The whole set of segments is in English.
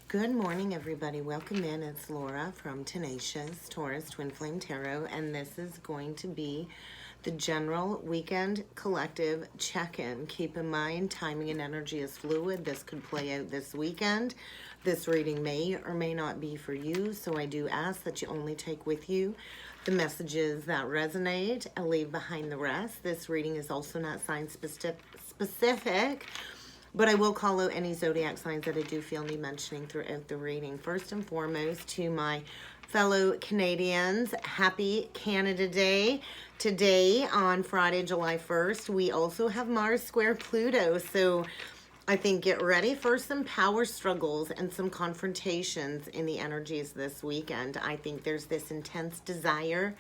Good morning, everybody. Welcome in. It's Laura from Tenacious Taurus Twin Flame Tarot, and this is going to be the general weekend collective check-in. Keep in mind, timing and energy is fluid. This could play out this weekend. This reading may or may not be for you, so I do ask that you only take with you the messages that resonate and leave behind the rest. This reading is also not sign specific, but I will call out any zodiac signs that I do feel need mentioning throughout the reading. First and foremost, to my fellow Canadians, happy Canada Day. Today, on Friday, July 1st, we also have Mars square Pluto. So I think get ready for some power struggles and some confrontations in the energies this weekend. I think there's this intense desire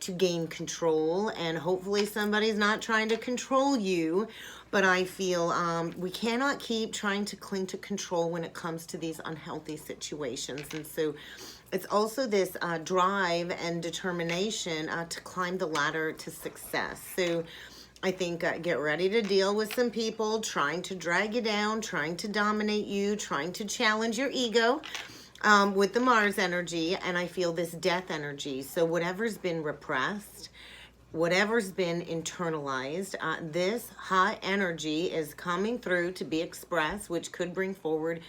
to gain control, and hopefully somebody's not trying to control you, but I feel we cannot keep trying to cling to control when it comes to these unhealthy situations. And so it's also this drive and determination to climb the ladder to success. So I think get ready to deal with some people trying to drag you down, trying to dominate you, trying to challenge your ego with the Mars energy. And I feel this death energy. So whatever's been repressed, whatever's been internalized, this hot energy is coming through to be expressed, which could bring forward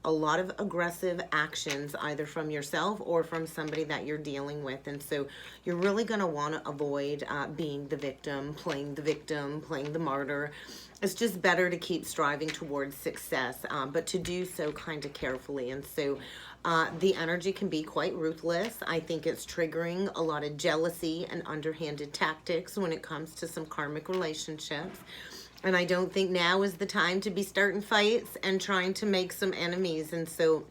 a lot of aggressive actions, either from yourself or from somebody that you're dealing with. And so you're really going to want to avoid being the victim, playing the martyr. It's just better to keep striving towards success, but to do so kind of carefully. And so the energy can be quite ruthless. I think it's triggering a lot of jealousy and underhanded tactics when it comes to some karmic relationships. And I don't think now is the time to be starting fights and trying to make some enemies. And so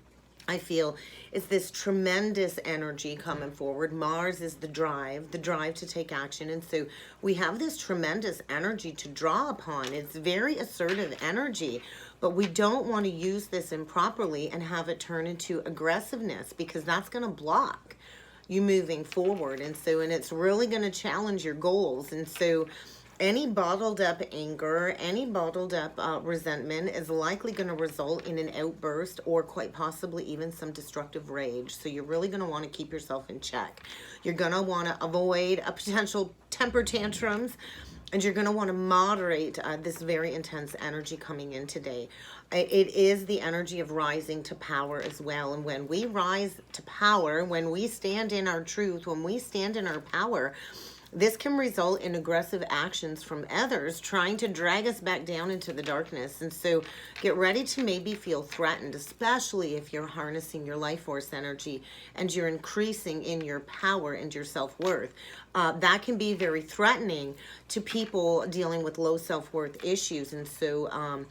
I feel it's this tremendous energy coming forward. Mars is the drive to take action. And so we have this tremendous energy to draw upon. It's very assertive energy, but we don't want to use this improperly and have it turn into aggressiveness, because that's going to block you moving forward. And it's really going to challenge your goals. And so any bottled up anger, any bottled up resentment is likely going to result in an outburst or quite possibly even some destructive rage. So you're really going to want to keep yourself in check. You're going to want to avoid a potential temper tantrums, and you're going to want to moderate this very intense energy coming in today. It is the energy of rising to power as well. And when we rise to power, when we stand in our truth, when we stand in our power, this can result in aggressive actions from others trying to drag us back down into the darkness. And so get ready to maybe feel threatened, especially if you're harnessing your life force energy and you're increasing in your power and your self-worth. That can be very threatening to people dealing with low self-worth issues. And so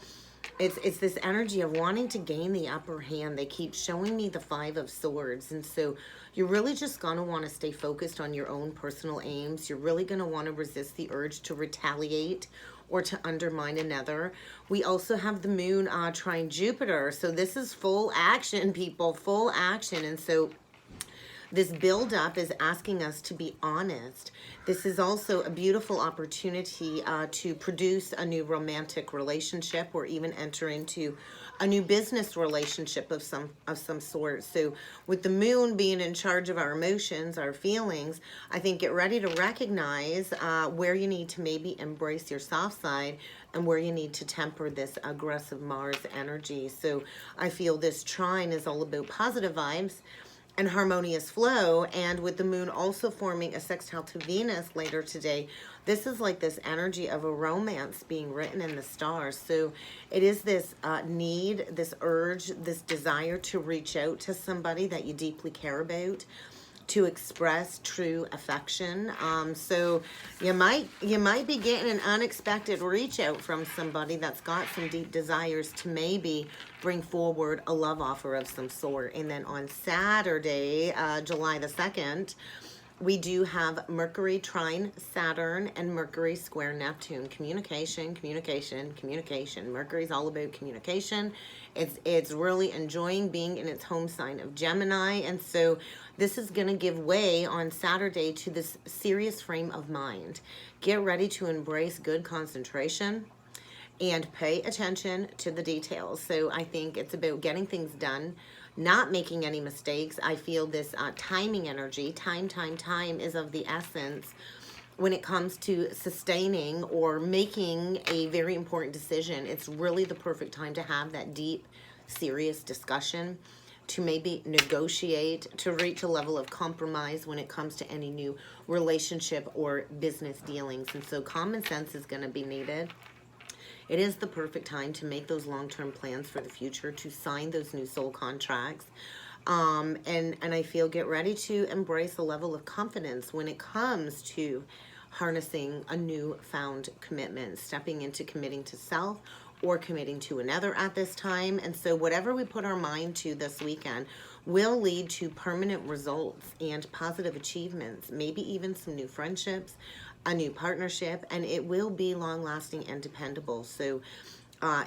it's this energy of wanting to gain the upper hand. They keep showing me the Five of Swords. And so you're really just going to want to stay focused on your own personal aims. You're really going to want to resist the urge to retaliate or to undermine another. We also have the moon trine Jupiter. So this is full action, people, full action. And so this buildup is asking us to be honest. This is also a beautiful opportunity to produce a new romantic relationship, or even enter into a new business relationship of some sort. So with the moon being in charge of our emotions, our feelings, I think get ready to recognize where you need to maybe embrace your soft side and where you need to temper this aggressive Mars energy. So I feel this trine is all about positive vibes and harmonious flow. And with the moon also forming a sextile to Venus later today, this is like this energy of a romance being written in the stars. So it is this need, this urge, this desire to reach out to somebody that you deeply care about, to express true affection. So you might be getting an unexpected reach out from somebody that's got some deep desires to maybe bring forward a love offer of some sort. And then on Saturday, July the 2nd, we do have Mercury trine Saturn and Mercury square Neptune. Communication. Mercury's all about communication. It's really enjoying being in its home sign of Gemini. And so this is going to give way on Saturday to this serious frame of mind. Get ready to embrace good concentration and pay attention to the details. So I think it's about getting things done, not making any mistakes. I feel this timing energy, time is of the essence when it comes to sustaining or making a very important decision. It's really the perfect time to have that deep, serious discussion, to maybe negotiate, to reach a level of compromise when it comes to any new relationship or business dealings. And so common sense is going to be needed. It is the perfect time to make those long-term plans for the future, to sign those new soul contracts. And I feel get ready to embrace a level of confidence when it comes to harnessing a newfound commitment, stepping into committing to self or committing to another at this time. And so whatever we put our mind to this weekend will lead to permanent results and positive achievements, maybe even some new friendships, a new partnership, and it will be long-lasting and dependable. So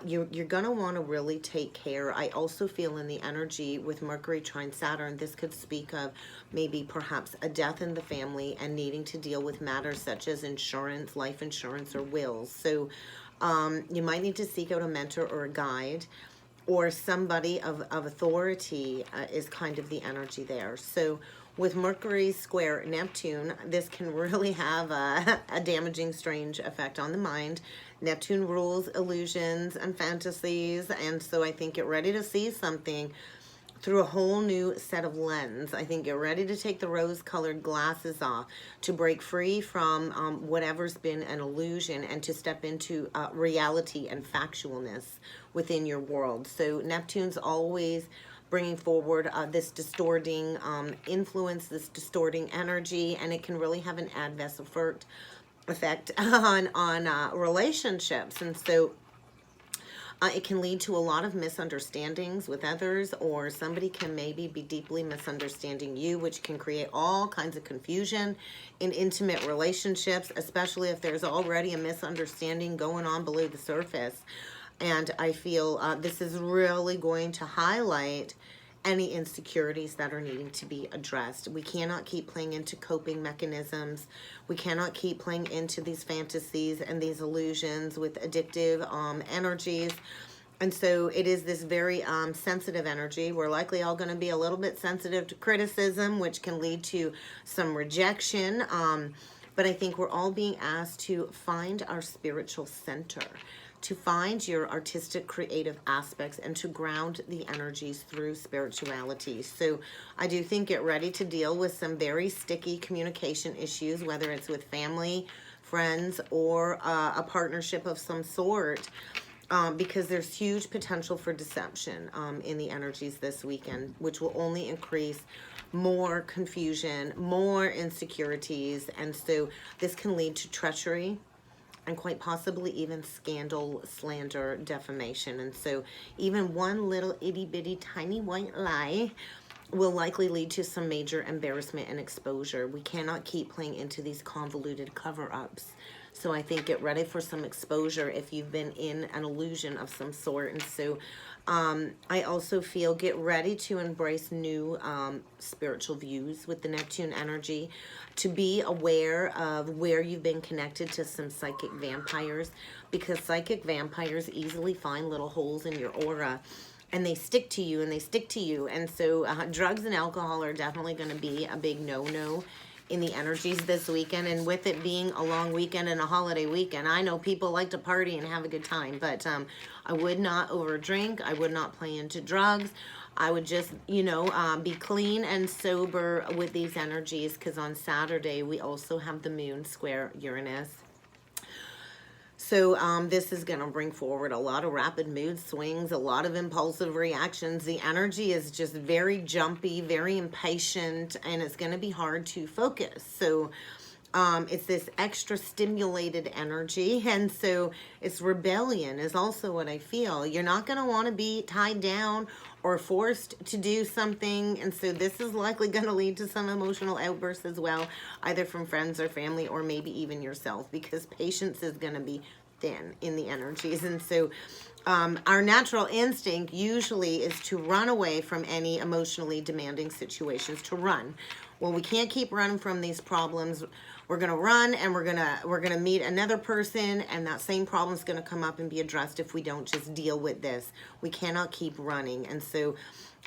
you're going to want to really take care. I also feel in the energy with Mercury trine Saturn, this could speak of maybe perhaps a death in the family and needing to deal with matters such as insurance, life insurance, or wills. So you might need to seek out a mentor or a guide, or somebody of authority is kind of the energy there. So with Mercury square Neptune, this can really have a damaging, strange effect on the mind. Neptune rules illusions and fantasies, and so I think get ready to see something through a whole new set of lens. I think get ready to take the rose-colored glasses off, to break free from whatever's been an illusion, and to step into reality and factualness within your world. So Neptune's always bringing forward this distorting influence, this distorting energy, and it can really have an adverse effect on relationships. And so it can lead to a lot of misunderstandings with others, or somebody can maybe be deeply misunderstanding you, which can create all kinds of confusion in intimate relationships, especially if there's already a misunderstanding going on below the surface. And I feel this is really going to highlight any insecurities that are needing to be addressed. We cannot keep playing into coping mechanisms. We cannot keep playing into these fantasies and these illusions with addictive energies. And so it is this very sensitive energy. We're likely all going to be a little bit sensitive to criticism, which can lead to some rejection. But I think we're all being asked to find our spiritual center, to find your artistic, creative aspects, and to ground the energies through spirituality. So I do think get ready to deal with some very sticky communication issues, whether it's with family, friends, or a partnership of some sort, because there's huge potential for deception in the energies this weekend, which will only increase more confusion, more insecurities, and so this can lead to treachery, and quite possibly even scandal, slander, defamation. And so even one little itty-bitty tiny white lie will likely lead to some major embarrassment and exposure. We cannot keep playing into these convoluted cover-ups. So I think get ready for some exposure if you've been in an illusion of some sort. And so I also feel get ready to embrace new spiritual views with the Neptune energy, to be aware of where you've been connected to some psychic vampires, because psychic vampires easily find little holes in your aura, and they stick to you and they stick to you. And so drugs and alcohol are definitely going to be a big no-no in the energies this weekend. And with it being a long weekend and a holiday weekend, I know people like to party and have a good time, but I would not overdrink. I would not play into drugs. I would just, be clean and sober with these energies, because on Saturday we also have the moon square Uranus. So this is going to bring forward a lot of rapid mood swings, a lot of impulsive reactions. The energy is just very jumpy, very impatient, and it's going to be hard to focus. So it's this extra stimulated energy, and so it's rebellion is also what I feel. You're not going to want to be tied down or forced to do something, and so this is likely going to lead to some emotional outbursts as well, either from friends or family, or maybe even yourself, because patience is going to be thin in the energies. And so our natural instinct usually is to run away from any emotionally demanding situations, to run. Well, we can't keep running from these problems. we're gonna run and we're gonna meet another person, and that same problem is gonna come up and be addressed if we don't just deal with this. We cannot keep running. And so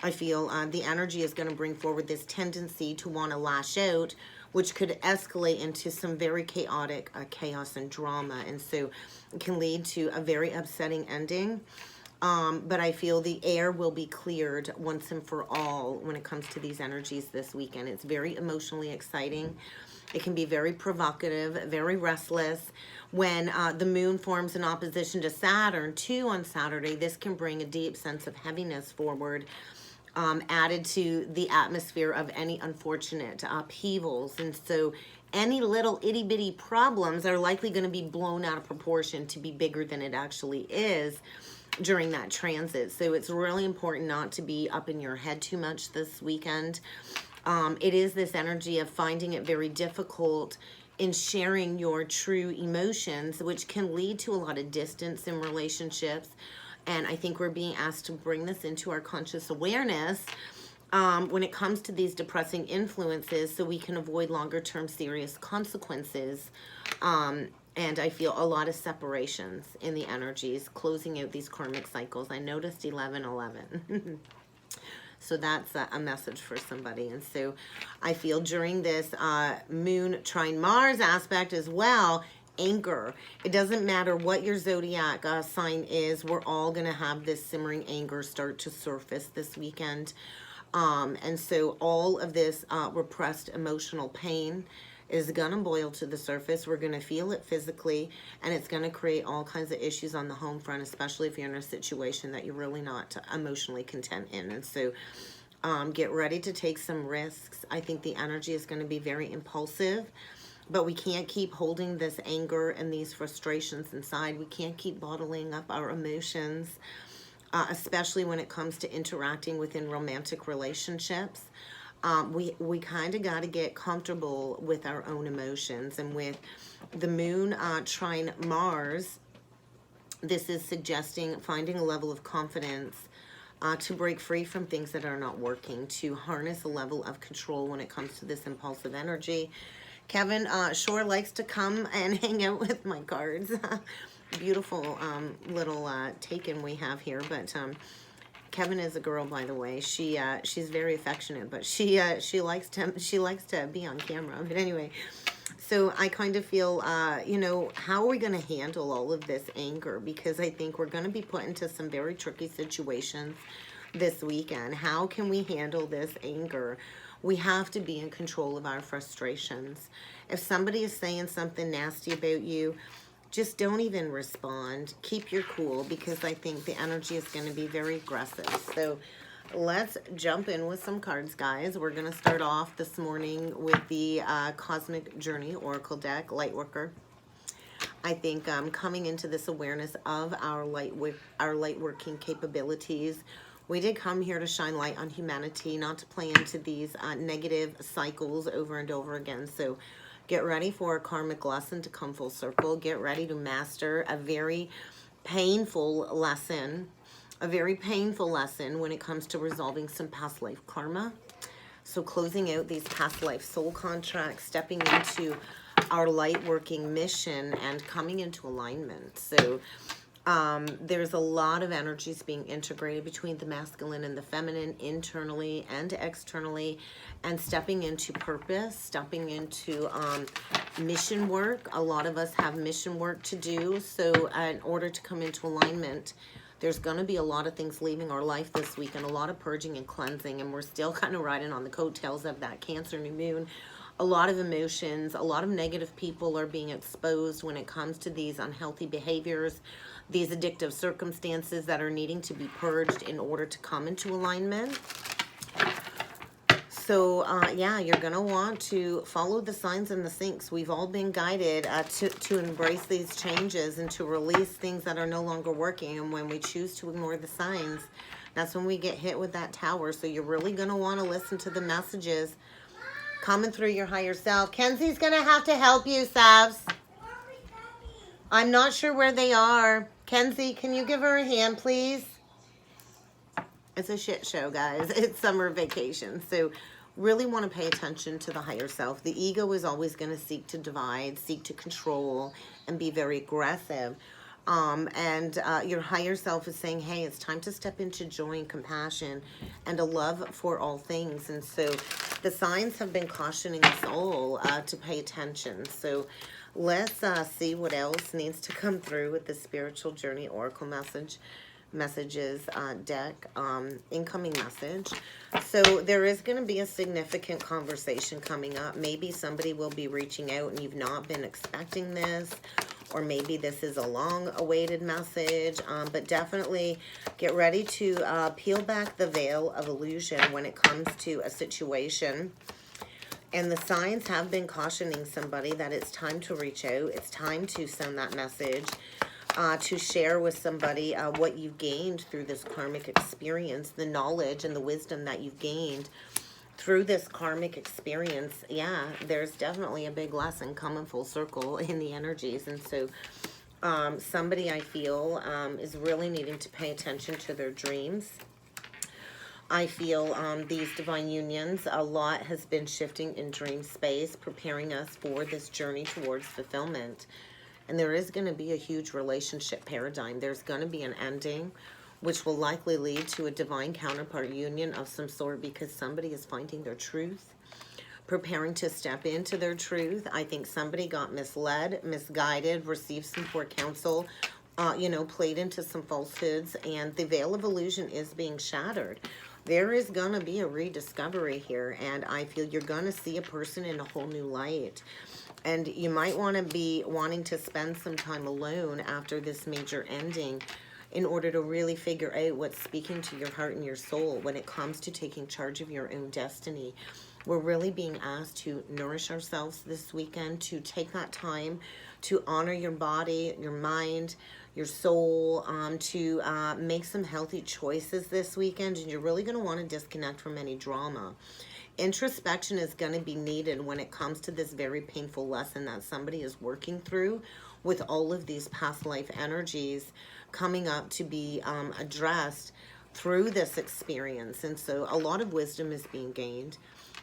I feel the energy is going to bring forward this tendency to want to lash out, which could escalate into some very chaotic chaos and drama. And so it can lead to a very upsetting ending. But I feel the air will be cleared once and for all when it comes to these energies this weekend. It's very emotionally exciting. It can be very provocative, very restless. When the moon forms in opposition to Saturn, too, on Saturday, this can bring a deep sense of heaviness forward, added to the atmosphere of any unfortunate upheavals. And so any little itty bitty problems are likely going to be blown out of proportion to be bigger than it actually is during that transit. So it's really important not to be up in your head too much this weekend. It is this energy of finding it very difficult in sharing your true emotions, which can lead to a lot of distance in relationships. And I think we're being asked to bring this into our conscious awareness when it comes to these depressing influences, so we can avoid longer term serious consequences. And I feel a lot of separations in the energies, closing out these karmic cycles. I noticed 11:11. So that's a message for somebody. And so I feel during this moon trine Mars aspect as well, anger. It doesn't matter what your zodiac sign is. We're all going to have this simmering anger start to surface this weekend. And so all of this repressed emotional pain is going to boil to the surface. We're going to feel it physically, and it's going to create all kinds of issues on the home front, especially if you're in a situation that you're really not emotionally content in. And so get ready to take some risks. I think the energy is going to be very impulsive, but we can't keep holding this anger and these frustrations inside. We can't keep bottling up our emotions, especially when it comes to interacting within romantic relationships. We kind of got to get comfortable with our own emotions. And with the moon trine Mars, this is suggesting finding a level of confidence to break free from things that are not working, to harness a level of control when it comes to this impulsive energy. Kevin sure likes to come and hang out with my cards. Beautiful little taken we have here. But Kevin is a girl, by the way. She's very affectionate, but she likes to be on camera. But anyway, so I kind of feel, how are we going to handle all of this anger? Because I think we're going to be put into some very tricky situations this weekend. How can we handle this anger? We have to be in control of our frustrations. If somebody is saying something nasty about you, just don't even respond. Keep your cool, because I think the energy is going to be very aggressive. So let's jump in with some cards, guys. We're going to start off this morning with the Cosmic Journey Oracle deck, Lightworker. I think coming into this awareness of our light working capabilities, we did come here to shine light on humanity, not to play into these negative cycles over and over again. So get ready for a karmic lesson to come full circle. Get ready to master a very painful lesson, when it comes to resolving some past life karma. So closing out these past life soul contracts, stepping into our light working mission, and coming into alignment. So there's a lot of energies being integrated between the masculine and the feminine, internally and externally, and stepping into purpose, stepping into mission work. A lot of us have mission work to do. So in order to come into alignment, there's going to be a lot of things leaving our life this week, and a lot of purging and cleansing. And we're still kind of riding on the coattails of that Cancer new moon. A lot of emotions, a lot of negative people are being exposed when it comes to these unhealthy behaviors, these addictive circumstances that are needing to be purged in order to come into alignment. So, yeah, you're going to want to follow the signs and the syncs. We've all been guided to embrace these changes and to release things that are no longer working. And when we choose to ignore the signs, that's when we get hit with that tower. So you're really going to want to listen to the messages coming through your higher self. Kenzie's going to have to help you, Savs. I'm not sure where they are. Kenzie, can you give her a hand, please? It's a shit show, guys. It's summer vacation. So really want to pay attention to the higher self. The ego is always going to seek to divide, seek to control, and be very aggressive. Your higher self is saying, hey, it's time to step into joy and compassion and a love for all things. And so the signs have been cautioning us all to pay attention. So let's see what else needs to come through with the Spiritual Journey Oracle messages deck, incoming message. So there is going to be a significant conversation coming up. Maybe somebody will be reaching out and you've not been expecting this, or maybe this is a long-awaited message, but definitely get ready to peel back the veil of illusion when it comes to a situation. And the signs have been cautioning somebody that it's time to reach out. It's time to send that message, to share with somebody what you've gained through this karmic experience, the knowledge and the wisdom that you've gained through this karmic experience. Yeah, there's definitely a big lesson coming full circle in the energies. And so somebody, I feel, is really needing to pay attention to their dreams. I feel these divine unions, a lot has been shifting in dream space, preparing us for this journey towards fulfillment. And there is going to be a huge relationship paradigm. There's going to be an ending, which will likely lead to a divine counterpart union of some sort, because somebody is finding their truth, preparing to step into their truth. I think somebody got misled, misguided, received some poor counsel, played into some falsehoods, and the veil of illusion is being shattered. There is going to be a rediscovery here, and I feel you're going to see a person in a whole new light. And you might want to be wanting to spend some time alone after this major ending in order to really figure out what's speaking to your heart and your soul when it comes to taking charge of your own destiny. We're really being asked to nourish ourselves this weekend, to take that time to honor your body, your mind, your soul, to make some healthy choices this weekend. And you're really going to want to disconnect from any drama. Introspection is going to be needed when it comes to this very painful lesson that somebody is working through, with all of these past life energies coming up to be addressed through this experience. And so a lot of wisdom is being gained.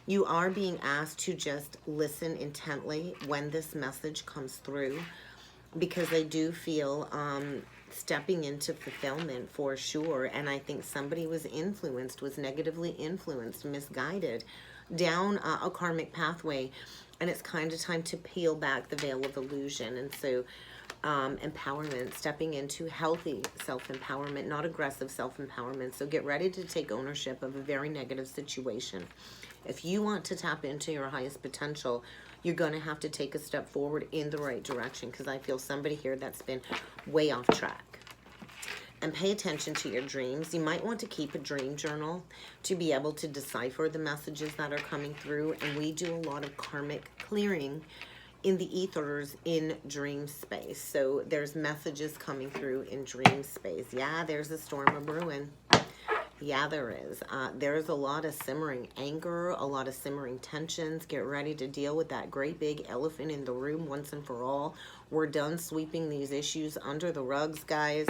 You are being asked to just listen intently when this message comes through, because I do feel stepping into fulfillment for sure. And I think somebody was negatively influenced, misguided down a karmic pathway. And it's kind of time to peel back the veil of illusion. And so empowerment, stepping into healthy self-empowerment, not aggressive self-empowerment. So get ready to take ownership of a very negative situation. If you want to tap into your highest potential, you're going to have to take a step forward in the right direction, because I feel somebody here that's been way off track. And pay attention to your dreams. You might want to keep a dream journal to be able to decipher the messages that are coming through. And we do a lot of karmic clearing in the ethers in dream space. So there's messages coming through in dream space. Yeah, there's a storm of brewing. Yeah, there is. There's a lot of simmering anger, a lot of simmering tensions. Get ready to deal with that great big elephant in the room once and for all. We're done sweeping these issues under the rugs, guys,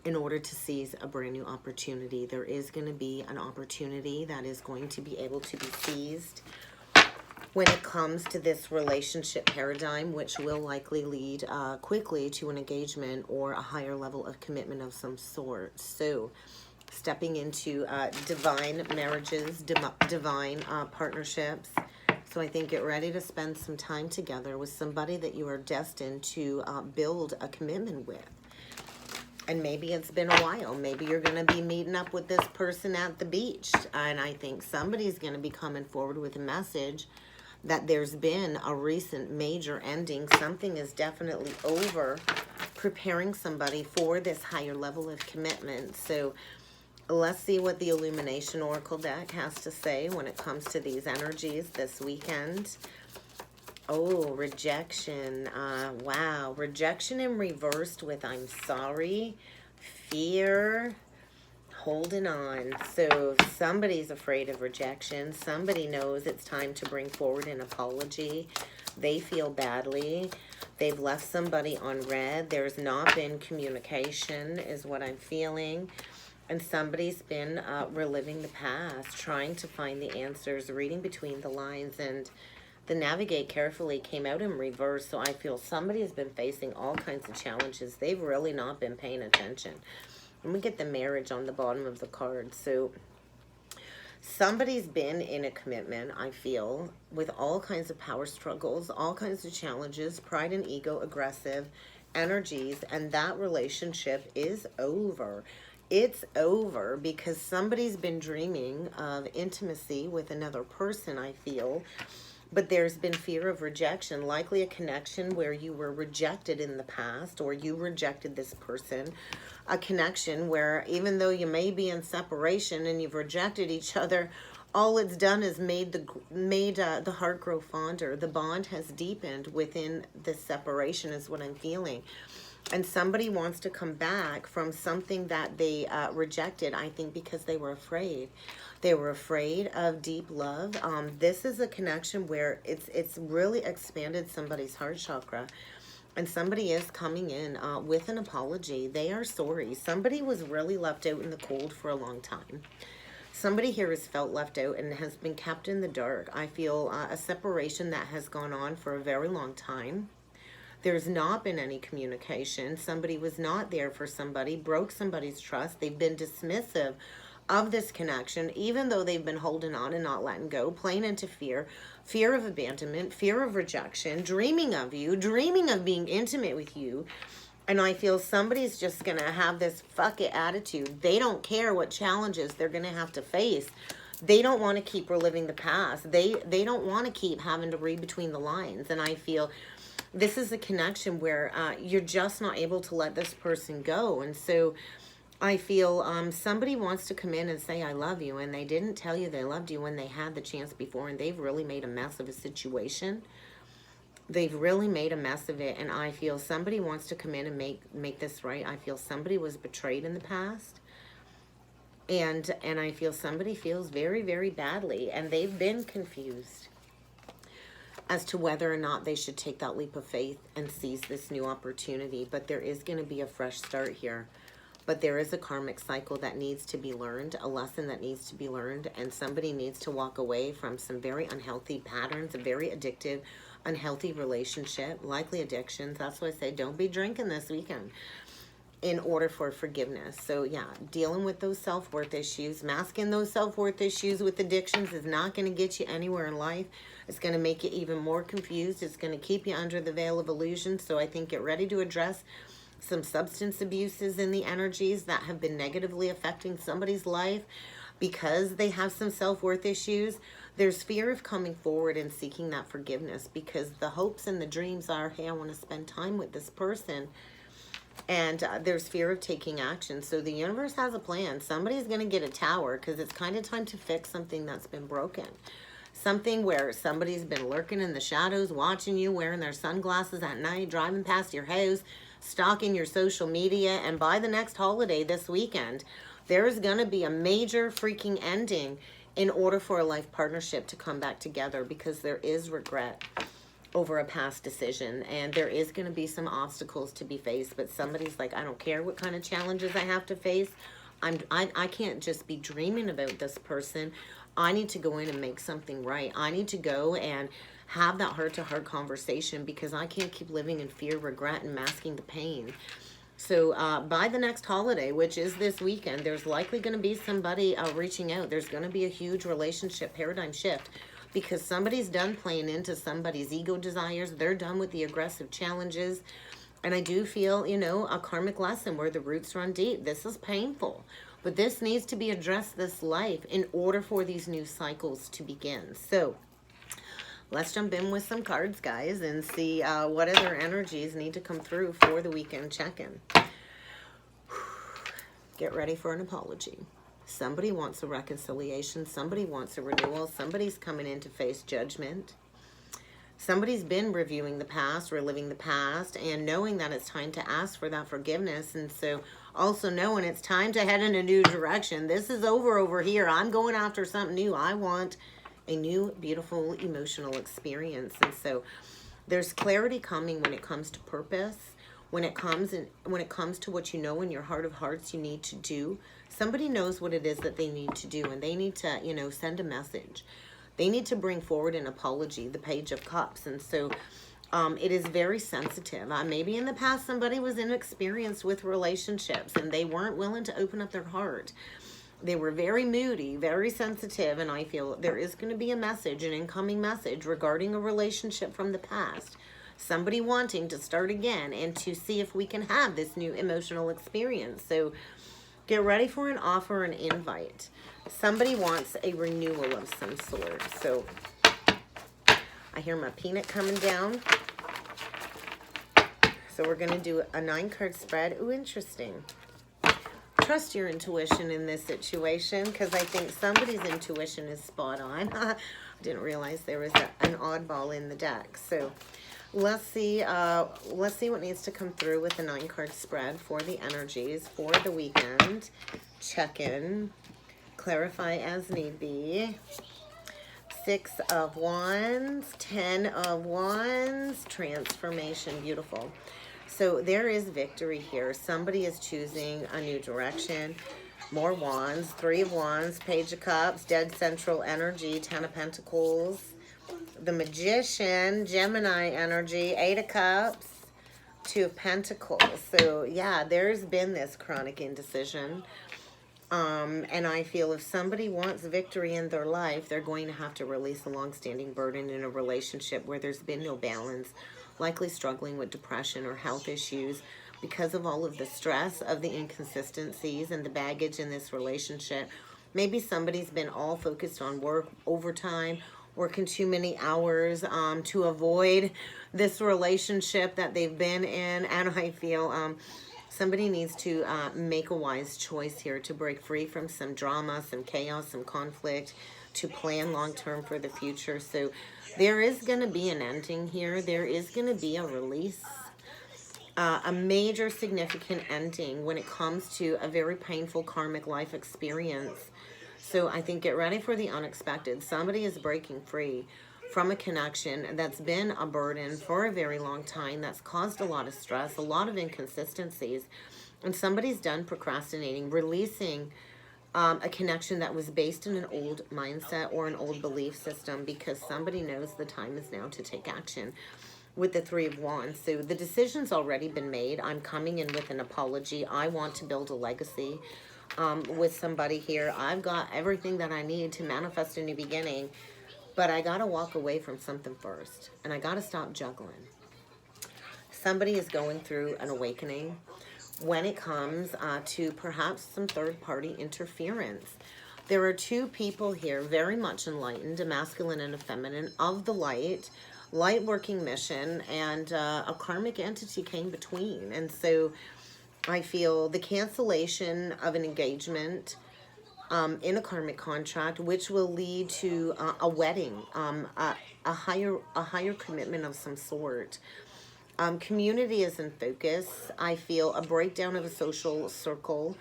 in order to seize a brand new opportunity. There is going to be an opportunity that is going to be able to be seized when it comes to this relationship paradigm, which will likely lead quickly to an engagement or a higher level of commitment of some sort. So stepping into divine marriages, divine partnerships. So I think get ready to spend some time together with somebody that you are destined to build a commitment with. And maybe it's been a while. Maybe you're going to be meeting up with this person at the beach. And I think somebody's going to be coming forward with a message that there's been a recent major ending. Something is definitely over, preparing somebody for this higher level of commitment. So let's see what the Illumination Oracle deck has to say when it comes to these energies this weekend. Oh, rejection. Wow. Rejection in reversed with I'm sorry, fear, holding on. So somebody's afraid of rejection. Somebody knows it's time to bring forward an apology. They feel badly. They've left somebody on red. There's not been communication is what I'm feeling. And somebody's been reliving the past, trying to find the answers, reading between the lines, and the navigate carefully came out in reverse. So I feel somebody has been facing all kinds of challenges. They've really not been paying attention. And we get the marriage on the bottom of the card. So somebody's been in a commitment, I feel, with all kinds of power struggles, all kinds of challenges, pride and ego, aggressive energies, and that relationship is over. It's over because somebody's been dreaming of intimacy with another person, I feel. But there's been fear of rejection, likely a connection where you were rejected in the past, or you rejected this person. A connection where even though you may be in separation and you've rejected each other, all it's done is made the heart grow fonder. The bond has deepened within the separation is what I'm feeling. And somebody wants to come back from something that they rejected, I think, because they were afraid. They were afraid of deep love. This is a connection where it's really expanded somebody's heart chakra. And somebody is coming in with an apology. They are sorry. Somebody was really left out in the cold for a long time. Somebody here has felt left out and has been kept in the dark. I feel a separation that has gone on for a very long time. There's not been any communication. Somebody was not there for somebody, broke somebody's trust. They've been dismissive of this connection, even though they've been holding on and not letting go, playing into fear, fear of abandonment, fear of rejection, dreaming of you, dreaming of being intimate with you. And I feel somebody's just going to have this fuck it attitude. They don't care what challenges they're going to have to face. They don't want to keep reliving the past. They don't want to keep having to read between the lines. And I feel this is a connection where you're just not able to let this person go. And so I feel somebody wants to come in and say, I love you. And they didn't tell you they loved you when they had the chance before. And they've really made a mess of a situation. They've really made a mess of it. And I feel somebody wants to come in and make this right. I feel somebody was betrayed in the past. And I feel somebody feels very, very badly. And they've been confused as to whether or not they should take that leap of faith and seize this new opportunity. But there is going to be a fresh start here. But there is a karmic cycle that needs to be learned, a lesson that needs to be learned, and somebody needs to walk away from some very unhealthy patterns, a very addictive, unhealthy relationship, likely addictions. That's why I say don't be drinking this weekend in order for forgiveness. So yeah, dealing with those self-worth issues, masking those self-worth issues with addictions is not going to get you anywhere in life. It's going to make you even more confused. It's going to keep you under the veil of illusion. So I think get ready to address some substance abuses in the energies that have been negatively affecting somebody's life because they have some self-worth issues. There's fear of coming forward and seeking that forgiveness because the hopes and the dreams are, hey, I want to spend time with this person. And there's fear of taking action. So the universe has a plan. Somebody's going to get a tower because it's kind of time to fix something that's been broken. Something where somebody's been lurking in the shadows, watching you, wearing their sunglasses at night, driving past your house, stalking your social media. And by the next holiday this weekend, there's going to be a major freaking ending in order for a life partnership to come back together because there is regret over a past decision, and there is going to be some obstacles to be faced, but somebody's like, I don't care what kind of challenges I have to face. I can't just be dreaming about this person. I need to go in and make something right. I need to go and have that heart-to-heart conversation because I can't keep living in fear, regret, and masking the pain. So by the next holiday, which is this weekend, there's likely going to be somebody reaching out. There's going to be a huge relationship paradigm shift because somebody's done playing into somebody's ego desires. They're done with the aggressive challenges. And I do feel, you know, a karmic lesson where the roots run deep. This is painful, but this needs to be addressed this life in order for these new cycles to begin. So let's jump in with some cards, guys, and see what other energies need to come through for the weekend check-in. Get ready for an apology. Somebody wants a reconciliation. Somebody wants a renewal. Somebody's coming in to face judgment. Somebody's been reviewing the past, reliving the past, and knowing that it's time to ask for that forgiveness. And so also knowing it's time to head in a new direction. This is over here. I'm going after something new. I want a new, beautiful, emotional experience. And so there's clarity coming when it comes to purpose, when it comes to what you know in your heart of hearts you need to do. Somebody knows what it is that they need to do, and they need to, you know, send a message. They need to bring forward an apology, the Page of Cups. And so it is very sensitive. Maybe in the past somebody was inexperienced with relationships and they weren't willing to open up their heart. They were very moody, very sensitive, and I feel there is going to be a message, an incoming message regarding a relationship from the past. Somebody wanting to start again and to see if we can have this new emotional experience. So get ready for an offer, an invite. Somebody wants a renewal of some sort. So I hear my peanut coming down. So we're going to do a 9-card spread. Ooh, interesting. Trust your intuition in this situation, because I think somebody's intuition is spot on. I didn't realize there was an oddball in the deck. So let's see what needs to come through with the 9-card spread for the energies for the weekend. Check in. Clarify as need be. 6 of Wands, 10 of Wands, transformation, beautiful. So there is victory here. Somebody is choosing a new direction. More Wands, 3 of Wands, Page of Cups, Dead Central Energy, 10 of Pentacles, the Magician, Gemini energy, 8 of Cups, 2 of Pentacles. So yeah, there's been this chronic indecision. And I feel if somebody wants victory in their life, they're going to have to release a long-standing burden in a relationship where there's been no balance, likely struggling with depression or health issues because of all of the stress of the inconsistencies and the baggage in this relationship. Maybe somebody's been all focused on work, overtime, working too many hours to avoid this relationship that they've been in. And I feel somebody needs to make a wise choice here to break free from some drama, some chaos, some conflict, to plan long-term for the future. So there is going to be an ending here. There is going to be a release, a major significant ending when it comes to a very painful karmic life experience. So I think get ready for the unexpected. Somebody is breaking free from a connection that's been a burden for a very long time, that's caused a lot of stress, a lot of inconsistencies, and somebody's done procrastinating, releasing a connection that was based in an old mindset or an old belief system, because somebody knows the time is now to take action with the 3 of Wands. So the decision's already been made. I'm coming in with an apology. I want to build a legacy with somebody here. I've got everything that I need to manifest a new beginning, but I got to walk away from something first, and I got to stop juggling. Somebody is going through an awakening when it comes to perhaps some third-party interference. There are 2 people here, very much enlightened, a masculine and a feminine, of the light working mission, and a karmic entity came between. And so I feel the cancellation of an engagement in a karmic contract, which will lead to a wedding, a higher commitment of some sort. Community is in focus. I feel a breakdown of a social circle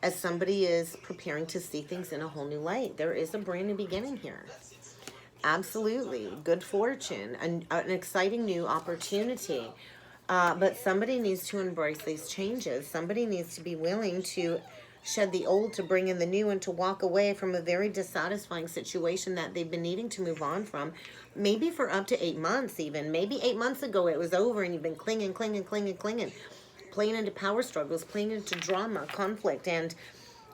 as somebody is preparing to see things in a whole new light. There is a brand new beginning here. Absolutely. Good fortune, an exciting new opportunity. But somebody needs to embrace these changes. Somebody needs to be willing to shed the old to bring in the new, and to walk away from a very dissatisfying situation that they've been needing to move on from, maybe for up to 8 months even. Maybe 8 months ago it was over and you've been clinging, playing into power struggles, playing into drama, conflict. And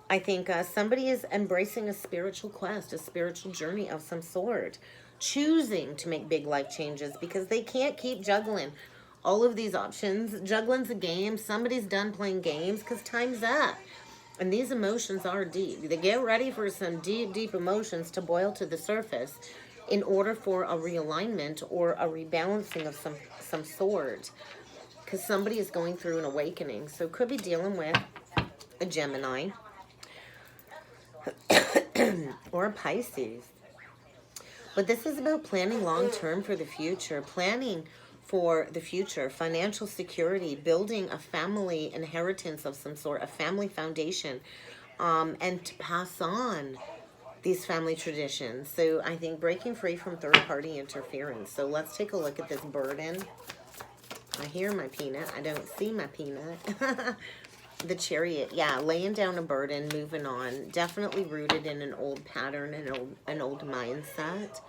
I think somebody is embracing a spiritual quest, a spiritual journey of some sort, choosing to make big life changes because they can't keep juggling all of these options. Juggling's a game. Somebody's done playing games because time's up. And these emotions are deep. They get ready for some deep, deep emotions to boil to the surface in order for a realignment or a rebalancing of some sort. Because somebody is going through an awakening. So could be dealing with a Gemini or a Pisces. But this is about planning long-term for the future, planning for the future, financial security, building a family inheritance of some sort, a family foundation, and to pass on these family traditions. So I think breaking free from third-party interference. So let's take a look at this burden. I hear my peanut. I don't see my peanut. The Chariot, yeah, laying down a burden, moving on. Definitely rooted in an old pattern, an old mindset.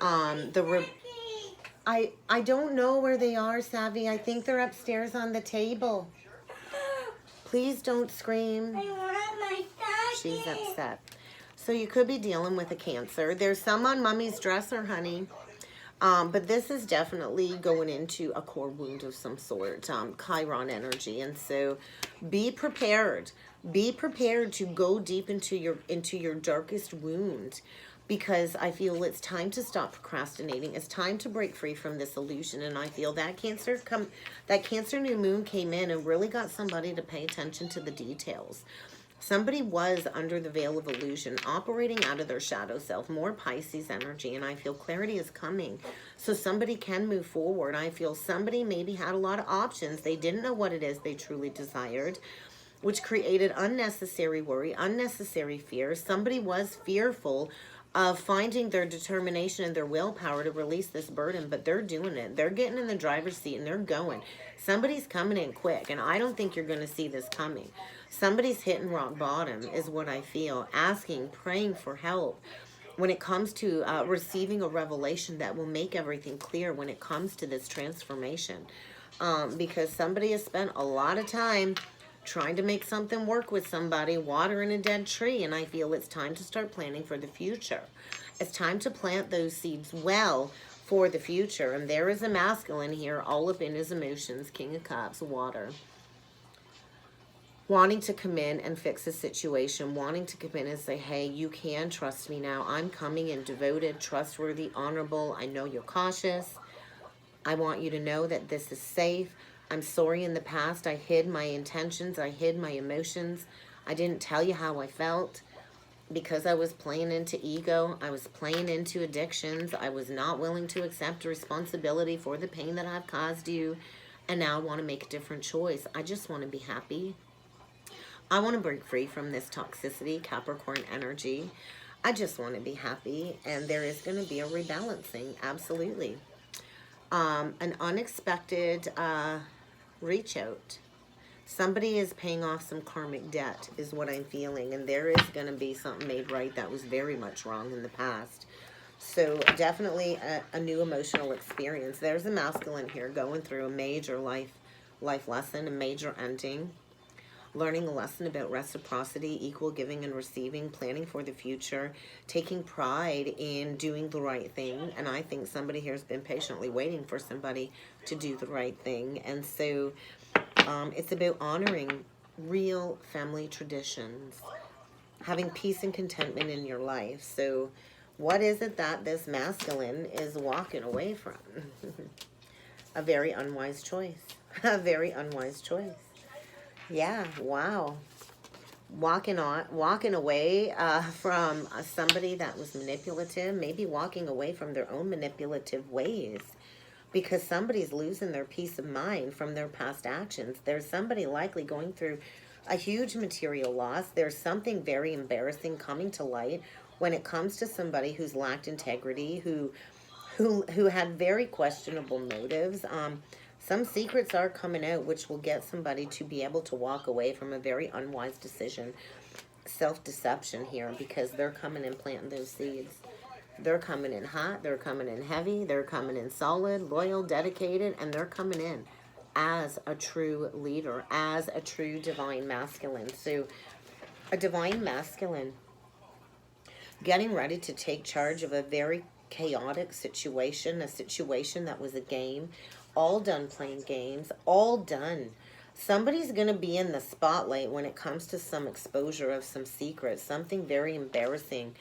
I don't know where they are, Savvy. I think they're upstairs on the table. Please don't scream. I want my stocking. She's upset. So you could be dealing with a Cancer. There's some on Mommy's dresser, honey. But this is definitely going into a core wound of some sort, Chiron energy. And so be prepared. Be prepared to go deep into your darkest wound, because I feel it's time to stop procrastinating. It's time to break free from this illusion. And I feel that Cancer new moon came in and really got somebody to pay attention to the details. Somebody was under the veil of illusion, operating out of their shadow self, more Pisces energy, and I feel clarity is coming. So somebody can move forward. I feel somebody maybe had a lot of options. They didn't know what it is they truly desired, which created unnecessary worry, unnecessary fear. Somebody was fearful of finding their determination and their willpower to release this burden, but they're doing it. They're getting in the driver's seat and they're going. Somebody's coming in quick, and I don't think you're going to see this coming. Somebody's hitting rock bottom is what I feel, asking, praying for help when it comes to receiving a revelation that will make everything clear when it comes to this transformation. Because somebody has spent a lot of time trying to make something work with somebody, watering a dead tree, and I feel it's time to start planning for the future. It's time to plant those seeds well for the future. And there is a masculine here, all up in his emotions, King of Cups, water, wanting to come in and fix a situation, wanting to come in and say, hey, you can trust me now. I'm coming in devoted, trustworthy, honorable. I know you're cautious. I want you to know that this is safe. I'm sorry in the past. I hid my intentions. I hid my emotions. I didn't tell you how I felt because I was playing into ego. I was playing into addictions. I was not willing to accept responsibility for the pain that I've caused you. And now I want to make a different choice. I just want to be happy. I want to break free from this toxicity, Capricorn energy. I just want to be happy. And there is going to be a rebalancing. Absolutely. An unexpected reach out. Somebody is paying off some karmic debt is what I'm feeling. And there is going to be something made right that was very much wrong in the past. So definitely a new emotional experience. There's a masculine here going through a major life lesson, a major ending. Learning a lesson about reciprocity, equal giving and receiving, planning for the future, taking pride in doing the right thing. And I think somebody here has been patiently waiting for somebody to do the right thing. And so it's about honoring real family traditions, having peace and contentment in your life. So what is it that this masculine is walking away from? A very unwise choice. A very unwise choice. Yeah, wow. Walking away from somebody that was manipulative, maybe walking away from their own manipulative ways, because somebody's losing their peace of mind from their past actions. There's somebody likely going through a huge material loss. There's something very embarrassing coming to light when it comes to somebody who's lacked integrity, who had very questionable motives. Some secrets are coming out which will get somebody to be able to walk away from a very unwise decision. Self-deception here, because they're coming in planting those seeds. They're coming in hot, they're coming in heavy, they're coming in solid, loyal, dedicated, and they're coming in as a true leader, as a true divine masculine. So a divine masculine getting ready to take charge of a very chaotic situation, a situation that was a game, all done playing games, all done. Somebody's going to be in the spotlight when it comes to some exposure of some secrets, something very embarrassing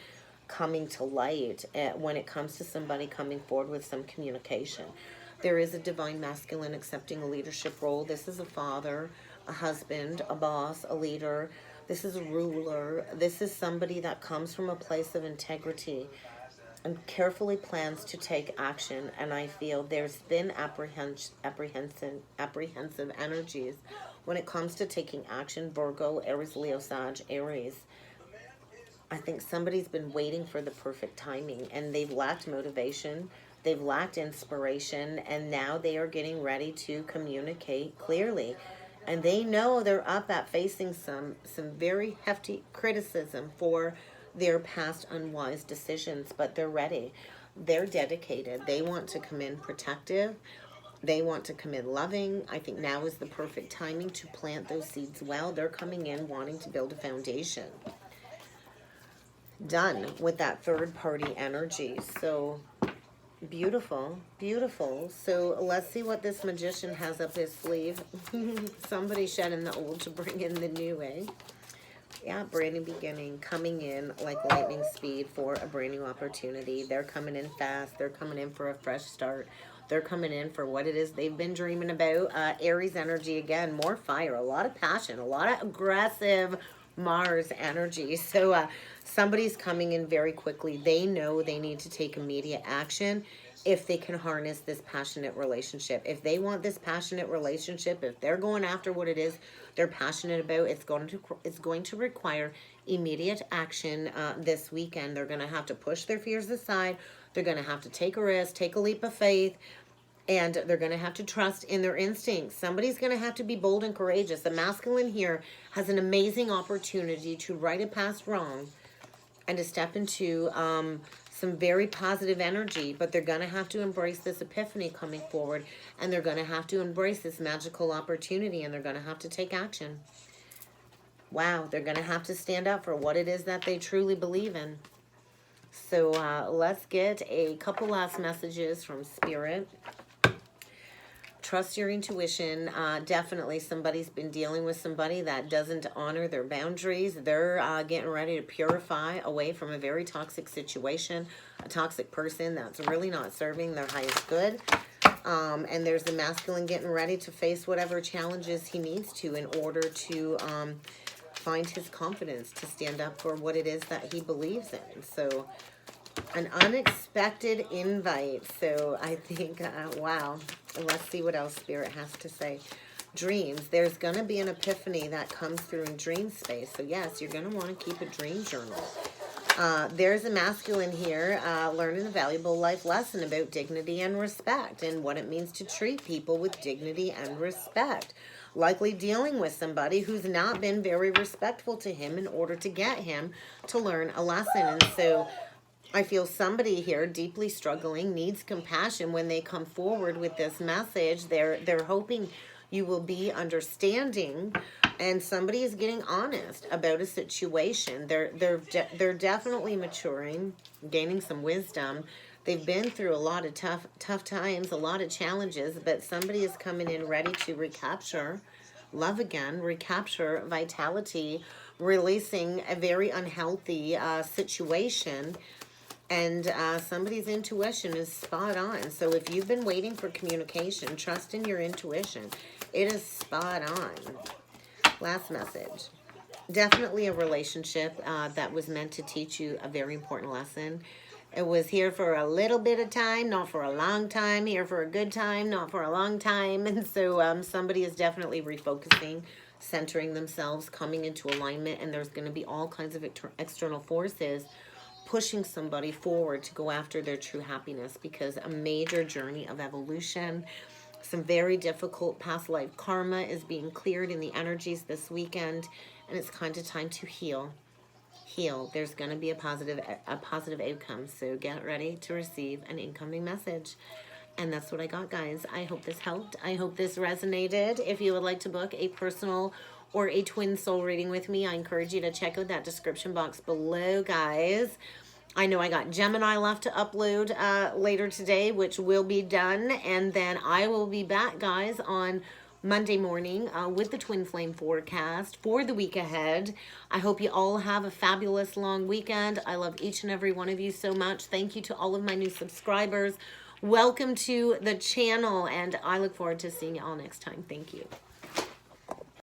coming to light when it comes to somebody coming forward with some communication. There is a divine masculine accepting a leadership role. This is a father, a husband, a boss, a leader. This is a ruler. This is somebody that comes from a place of integrity and carefully plans to take action. And I feel there's been apprehensive energies when it comes to taking action. Virgo, Aries, Leo, Sag, Aries. I think somebody's been waiting for the perfect timing, and they've lacked motivation, they've lacked inspiration, and now they are getting ready to communicate clearly And they know they're up at facing some very hefty criticism for their past unwise decisions, but they're ready. They're dedicated. They want to come in protective. They want to come in loving. I think now is the perfect timing to plant those seeds well. They're coming in wanting to build a foundation. Done with that third party energy. So beautiful, beautiful. So let's see what this magician has up his sleeve. Somebody shedding the old to bring in the new, eh? Yeah, brand new beginning, coming in like lightning speed for a brand new opportunity. They're coming in fast. They're coming in for a fresh start. They're coming in for what it is they've been dreaming about. Aries energy again, more fire, a lot of passion, a lot of aggressive Mars energy. So somebody's coming in very quickly. They know they need to take immediate action if they can harness this passionate relationship. If they want this passionate relationship, if they're going after what it is they're passionate about, it's going to require immediate action this weekend. They're going to have to push their fears aside. They're going to have to take a risk, take a leap of faith, and they're going to have to trust in their instincts. Somebody's going to have to be bold and courageous. The masculine here has an amazing opportunity to right a past wrong and to step into some very positive energy, but they're going to have to embrace this epiphany coming forward, and they're going to have to embrace this magical opportunity, and they're going to have to take action. Wow, they're going to have to stand up for what it is that they truly believe in. So let's get a couple last messages from Spirit. Trust your intuition. Definitely somebody's been dealing with somebody that doesn't honor their boundaries. They're getting ready to purify away from a very toxic situation, a toxic person that's really not serving their highest good. And there's the masculine getting ready to face whatever challenges he needs to in order to find his confidence to stand up for what it is that he believes in. So an unexpected invite. So I think, wow. Let's see what else Spirit has to say. Dreams. There's going to be an epiphany that comes through in dream space. So yes, you're going to want to keep a dream journal. There's a masculine here learning a valuable life lesson about dignity and respect and what it means to treat people with dignity and respect. Likely dealing with somebody who's not been very respectful to him in order to get him to learn a lesson. And so I feel somebody here deeply struggling needs compassion when they come forward with this message. They're hoping you will be understanding, and somebody is getting honest about a situation. They're definitely maturing, gaining some wisdom. They've been through a lot of tough times, a lot of challenges, but somebody is coming in ready to recapture love again, recapture vitality, releasing a very unhealthy situation. And somebody's intuition is spot on. So if you've been waiting for communication, trust in your intuition. It is spot on. Last message. Definitely a relationship that was meant to teach you a very important lesson. It was here for a little bit of time, not for a long time. Here for a good time, not for a long time. And so somebody is definitely refocusing, centering themselves, coming into alignment. And there's going to be all kinds of external forces pushing somebody forward to go after their true happiness, because a major journey of evolution, some very difficult past life karma is being cleared in the energies this weekend, and it's kind of time to heal. There's going to be a positive outcome, so get ready to receive an incoming message. And that's what I got, guys. I hope this helped. I hope this resonated. If you would like to book a personal or a twin soul reading with me, I encourage you to check out that description box below, guys. I know I got Gemini left to upload later today, which will be done. And then I will be back, guys, on Monday morning with the Twin Flame forecast for the week ahead. I hope you all have a fabulous long weekend. I love each and every one of you so much. Thank you to all of my new subscribers. Welcome to the channel, and I look forward to seeing you all next time. Thank you.